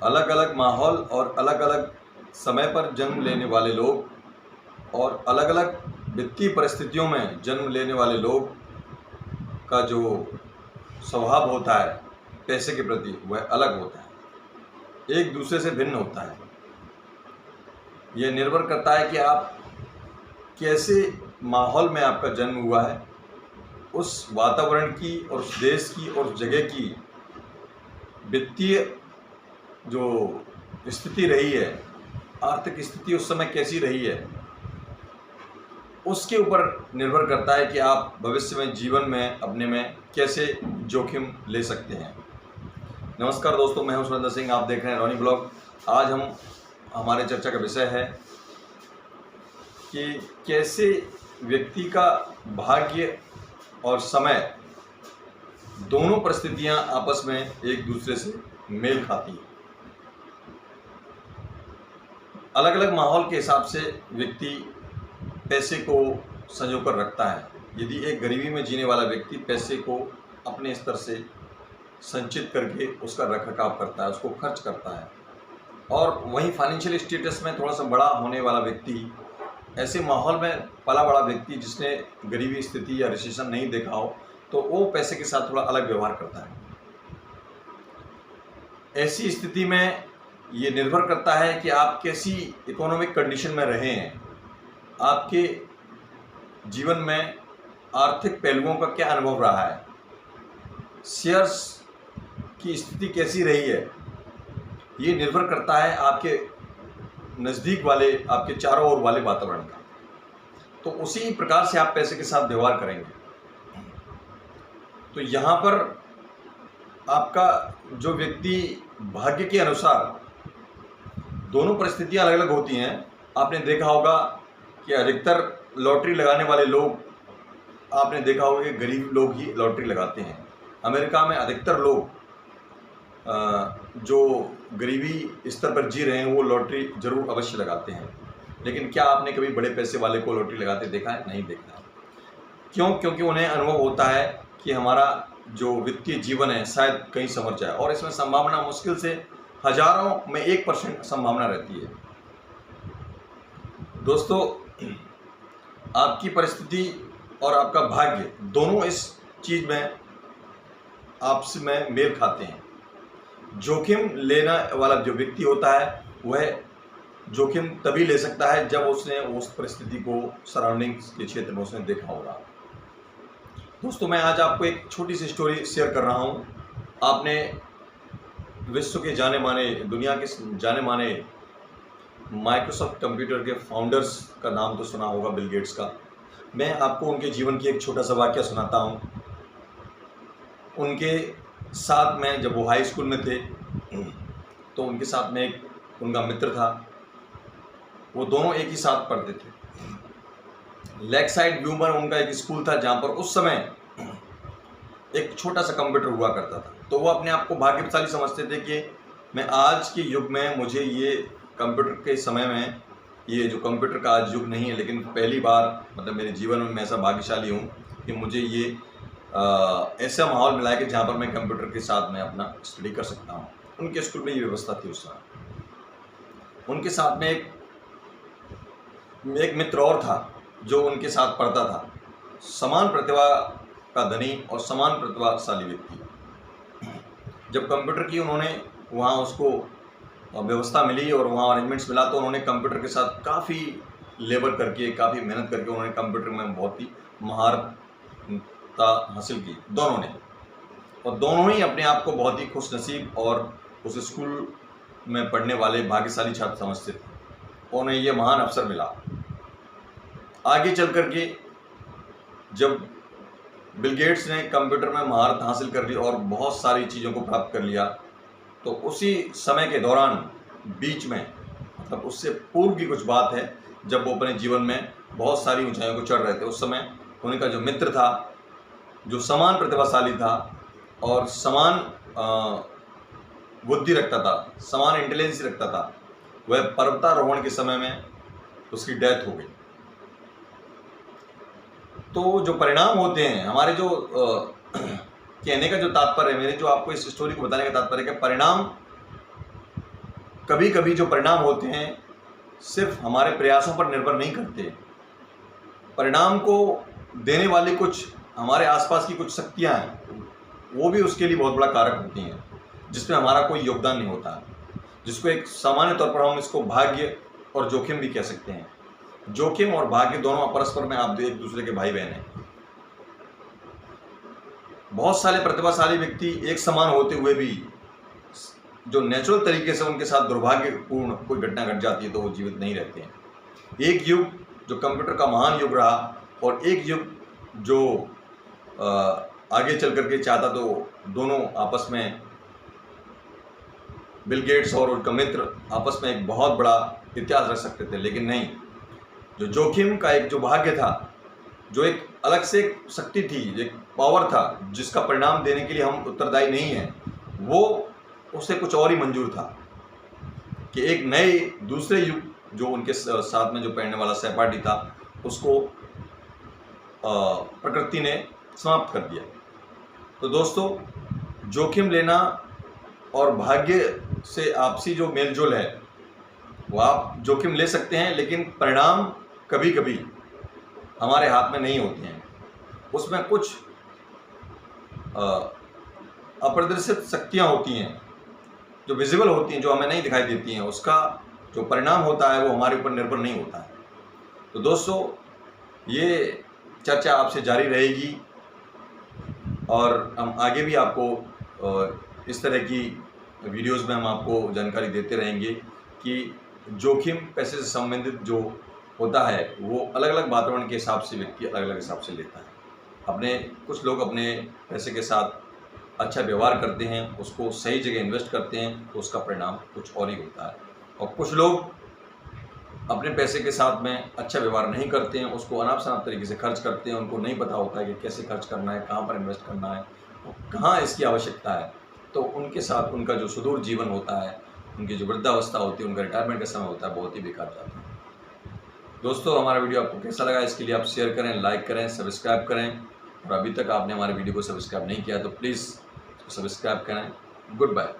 अलग अलग माहौल और अलग अलग समय पर जन्म लेने वाले लोग और अलग अलग वित्तीय परिस्थितियों में जन्म लेने वाले लोग का जो स्वभाव होता है पैसे के प्रति वह अलग होता है, एक दूसरे से भिन्न होता है। यह निर्भर करता है कि आप कैसे माहौल में आपका जन्म हुआ है, उस वातावरण की और उस देश की और उस जगह की वित्तीय जो स्थिति रही है, आर्थिक स्थिति उस समय कैसी रही है, उसके ऊपर निर्भर करता है कि आप भविष्य में जीवन में अपने में कैसे जोखिम ले सकते हैं। नमस्कार दोस्तों, मैं हूं सुरेंद्र सिंह, आप देख रहे हैं रोनी ब्लॉग। आज हमारे चर्चा का विषय है कि कैसे व्यक्ति का भाग्य और समय दोनों परिस्थितियां आपस में एक दूसरे से मेल खाती हैं। अलग अलग माहौल के हिसाब से व्यक्ति पैसे को संजो कर रखता है। यदि एक गरीबी में जीने वाला व्यक्ति पैसे को अपने स्तर से संचित करके उसका रखरखाव करता है, उसको खर्च करता है, और वहीं फाइनेंशियल स्टेटस में थोड़ा सा बड़ा होने वाला व्यक्ति, ऐसे माहौल में पला बड़ा व्यक्ति जिसने गरीबी स्थिति या रिसेशन नहीं देखा हो, तो वो पैसे के साथ थोड़ा अलग व्यवहार करता है। ऐसी स्थिति में ये निर्भर करता है कि आप कैसी इकोनॉमिक कंडीशन में रहे हैं, आपके जीवन में आर्थिक पहलुओं का क्या अनुभव रहा है, शेयर्स की स्थिति कैसी रही है। ये निर्भर करता है आपके नज़दीक वाले, आपके चारों ओर वाले वातावरण का। तो उसी प्रकार से आप पैसे के साथ व्यवहार करेंगे। तो यहाँ पर आपका जो व्यक्ति भाग्य के अनुसार, दोनों परिस्थितियाँ अलग अलग होती हैं। आपने देखा होगा कि अधिकतर लॉटरी लगाने वाले लोग, आपने देखा होगा कि गरीब लोग ही लॉटरी लगाते हैं। अमेरिका में अधिकतर लोग जो गरीबी स्तर पर जी रहे हैं वो लॉटरी ज़रूर अवश्य लगाते हैं। लेकिन क्या आपने कभी बड़े पैसे वाले को लॉटरी लगाते देखा है? नहीं देखा है। क्यों? क्योंकि उन्हें अनुभव होता है कि हमारा जो वित्तीय जीवन है शायद कहीं संवर जाए, और इसमें संभावना मुश्किल से हज़ारों में 1% संभावना रहती है। दोस्तों, आपकी परिस्थिति और आपका भाग्य दोनों इस चीज़ में आपस में मेल खाते हैं। जोखिम लेने वाला जो व्यक्ति होता है वह जोखिम तभी ले सकता है जब उसने उस परिस्थिति को सराउंडिंग्स के क्षेत्र में उसने देखा होगा। दोस्तों, मैं आज आपको एक छोटी सी स्टोरी शेयर कर रहा हूँ। आपने विश्व के जाने माने, दुनिया के जाने माने माइक्रोसॉफ्ट कंप्यूटर के फाउंडर्स का नाम तो सुना होगा, बिल गेट्स का। मैं आपको उनके जीवन की एक छोटा सा वाक्य सुनाता हूँ। उनके साथ में जब वो हाई स्कूल में थे तो उनके साथ में एक उनका मित्र था। वो दोनों एक ही साथ पढ़ते थे। लेक साइड व्यू में उनका एक स्कूल था जहाँ पर उस समय एक छोटा सा कंप्यूटर हुआ करता था। तो वो अपने आप को भाग्यशाली समझते थे कि मैं आज के युग में, मुझे ये कंप्यूटर के समय में, ये जो कंप्यूटर का आज युग नहीं है लेकिन पहली बार मतलब मेरे जीवन में मैं ऐसा भाग्यशाली हूँ कि मुझे ये ऐसा माहौल मिला है कि जहाँ पर मैं कंप्यूटर के साथ में अपना स्टडी कर सकता हूँ। उनके स्कूल में ये व्यवस्था थी उस समय। उनके साथ में एक मित्र और था जो उनके साथ पढ़ता था। समान प्रतिभा का धनी और समान प्रतिभाशाली व्यक्ति। जब कंप्यूटर की उन्होंने वहाँ उसको व्यवस्था मिली और वहाँ अरेंजमेंट्स मिला, तो उन्होंने कंप्यूटर के साथ काफ़ी लेबर करके, काफ़ी मेहनत करके उन्होंने कंप्यूटर में बहुत ही महारत हासिल की, दोनों ने। और दोनों ही अपने आप को बहुत ही खुशनसीब और उस स्कूल में पढ़ने वाले भाग्यशाली छात्र समझते थे। उन्हें यह महान अवसर मिला। आगे चल कर के जब बिल गेट्स ने कंप्यूटर में महारत हासिल कर ली और बहुत सारी चीज़ों को प्राप्त कर लिया, तो उसी समय के दौरान बीच में, मतलब उससे पूर्व की कुछ बात है, जब वो अपने जीवन में बहुत सारी ऊंचाइयों को चढ़ रहे थे, उस समय उनका जो मित्र था, जो समान प्रतिभाशाली था और समान बुद्धि रखता था, समान इंटेलिजेंस रखता था, वह पर्वतारोहण के समय में उसकी डेथ हो गई। तो जो परिणाम होते हैं हमारे, जो कहने का जो तात्पर्य है, मेरे जो आपको इस स्टोरी को बताने का तात्पर्य है, परिणाम कभी कभी जो परिणाम होते हैं सिर्फ हमारे प्रयासों पर निर्भर नहीं करते। परिणाम को देने वाली कुछ हमारे आसपास की कुछ शक्तियाँ हैं, वो भी उसके लिए बहुत बड़ा कारक होती हैं, जिसमें हमारा कोई योगदान नहीं होता, जिसको एक सामान्य तौर पर हम इसको भाग्य और जोखिम भी कह सकते हैं। जोखिम और भाग्य दोनों परस्पर में आप एक दूसरे के भाई बहन हैं। बहुत सारे प्रतिभाशाली व्यक्ति एक समान होते हुए भी जो नेचुरल तरीके से उनके साथ दुर्भाग्यपूर्ण कोई घटना घट जाती है तो वो जीवित नहीं रहते हैं। एक युग जो कंप्यूटर का महान युग रहा और एक युग जो आगे चल करके चाहता तो दोनों आपस में बिल गेट्स और उनका मित्र आपस में एक बहुत बड़ा इतिहास रख सकते थे, लेकिन नहीं। जो जोखिम का एक जो भाग्य था, जो एक अलग से एक शक्ति थी, एक पावर था जिसका परिणाम देने के लिए हम उत्तरदायी नहीं हैं, वो उसे कुछ और ही मंजूर था कि एक नए दूसरे युग जो उनके साथ में जो पहनने वाला सहपाठी था उसको प्रकृति ने समाप्त कर दिया। तो दोस्तों, जोखिम लेना और भाग्य से आपसी जो मेलजोल है वो आप जोखिम ले सकते हैं, लेकिन परिणाम कभी कभी हमारे हाथ में नहीं होते हैं। उसमें कुछ अप्रदर्शित शक्तियाँ होती हैं जो विजिबल होती हैं, जो हमें नहीं दिखाई देती हैं। उसका जो परिणाम होता है वो हमारे ऊपर निर्भर नहीं होता है। तो दोस्तों, ये चर्चा आपसे जारी रहेगी और हम आगे भी आपको इस तरह की वीडियोस में हम आपको जानकारी देते रहेंगे कि जोखिम पैसे से संबंधित जो होता है वो अलग अलग वातावरण के हिसाब से व्यक्ति अलग अलग हिसाब से लेता है। कुछ लोग अपने पैसे के साथ अच्छा व्यवहार करते हैं, उसको सही जगह इन्वेस्ट करते हैं तो उसका परिणाम कुछ और ही होता है, और कुछ लोग अपने पैसे के साथ में अच्छा व्यवहार नहीं करते हैं, उसको अनाप शनाप तरीके से खर्च करते हैं। उनको नहीं पता होता है कि कैसे खर्च करना है, कहाँ पर इन्वेस्ट करना है, कहाँ इसकी आवश्यकता है। तो उनके साथ उनका जो सुदूर जीवन होता है, उनकी जो वृद्धावस्था होती है, उनका रिटायरमेंट का समय होता है, बहुत ही बेकार जाता है। दोस्तों, हमारा वीडियो आपको कैसा लगा इसके लिए आप शेयर करें, लाइक करें, सब्सक्राइब करें, और अभी तक आपने हमारे वीडियो को सब्सक्राइब नहीं किया तो प्लीज़ सब्सक्राइब करें। Good bye.